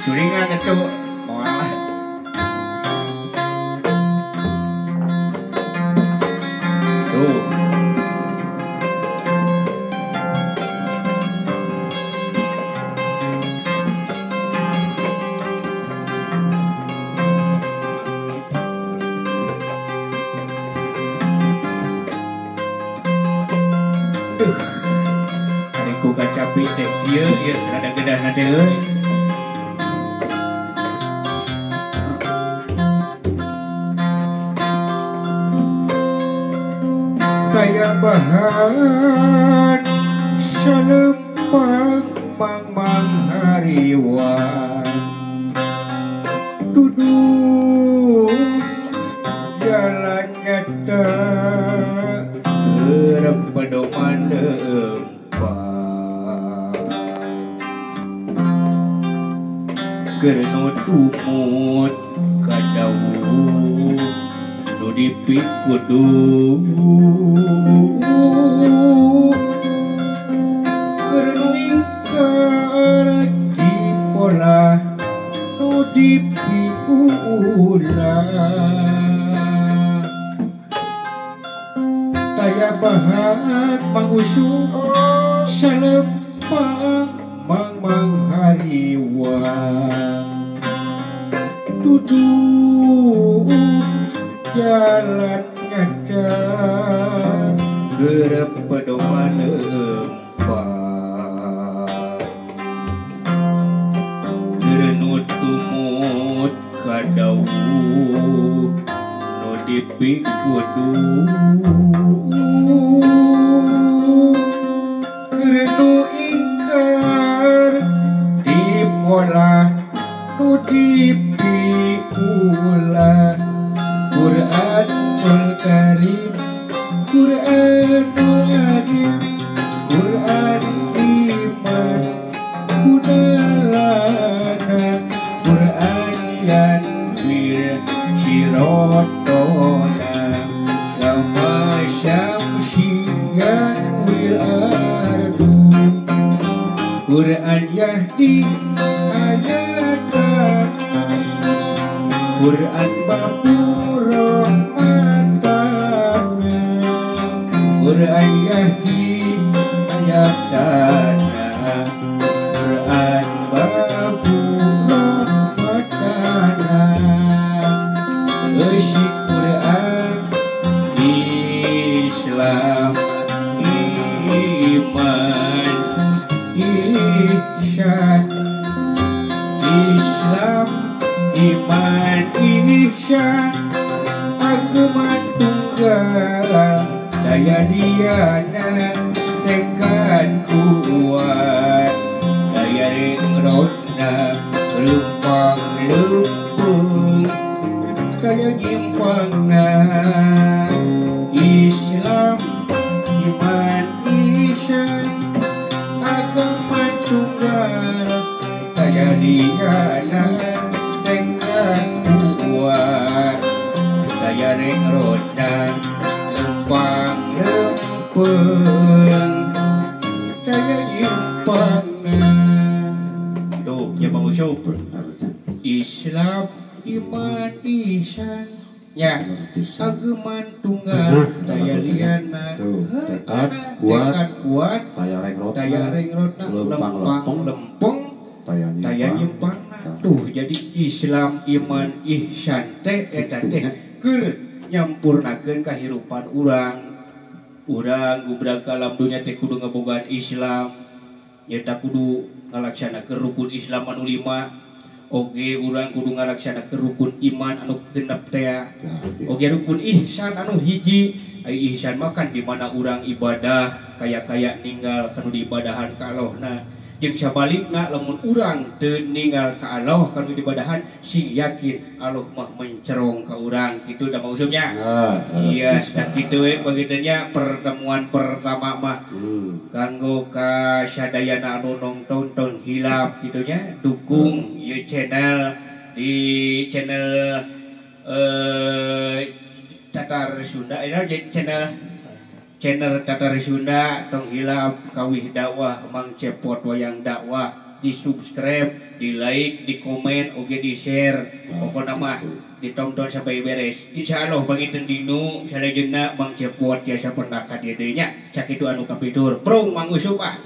Curingan itu malah tuh. Adikku kacapi teh ieu rada gedahna teh euy. Kaya bahan salempang mang hariwan duduk jalan nyata gerep pedoman deempat gerenut umut kadawuh nu dipikudu kerlingkar di pola nu dipiulah kaya bahan mangusung salempang mang hariwan duduk jalan nyata gerep pedoman empat gerenut tumut kadawuh nu dipikudu gerenu ingkar di pola nu dipiulah Quranul Karim Quranul Adil Quran iman kudalana Quran yan wir cirotona kama syamsiyan wil ardu Quran yahdi ayatan Quran babur rahmatana Quran yahdi ayatana Quran babur rahmatana Isi Quran Islam iman ihsan Islam iman ihsan agama tunggal daya diana tekad kuat daya ringrotna lempang lempung kaya nyimpangna Islam iman ihsan agama tunggal daya diana kuat daya ringrotna lempang lempeng daya nyimpangna tuh ya Bang Ucup Islam iman ihsan ya agama tunggal daya liana tekad kuat daya rengrotna lempang lempeng daya nyimpangna tuh jadi Islam iman ihsan teh eta teh keur nyampurnakeun kahirupan urang gubrak alam dunya teh kudu ngabogaan Islam nyata kudu ngalaksanakeun rukun Islam anu 5 oge urang kudu ngalaksanakeun rukun iman anu genep teh oge rukun ihsan anu hiji ai ihsan makan di mana urang ibadah kaya ninggal kanu diibadahan ka Allahna jeung sabalikna lamun urang teu ninggal ka Allah kanu diibadahan sing yakin Allah mah mencerong ka urang kitu da maksudnya. Iya dah kitu we bagitanya pertemuan pertama mah kanggo ka sadayana anu nonton hilap kitu nya dukung ieu channel di channel Tatar Sunda channel Tatar Sunda tong hilap kawih dakwah Mang Cepot wayang dakwah di subscribe, di like, di komen, oke di share. Pokoknya mah ditonton sampai beres. Insya Allah panginten dinu salajengna Mang Cepot jasa pernah ka dieu nya. Sakitu anu kapitur. Prung Mang Usup ah.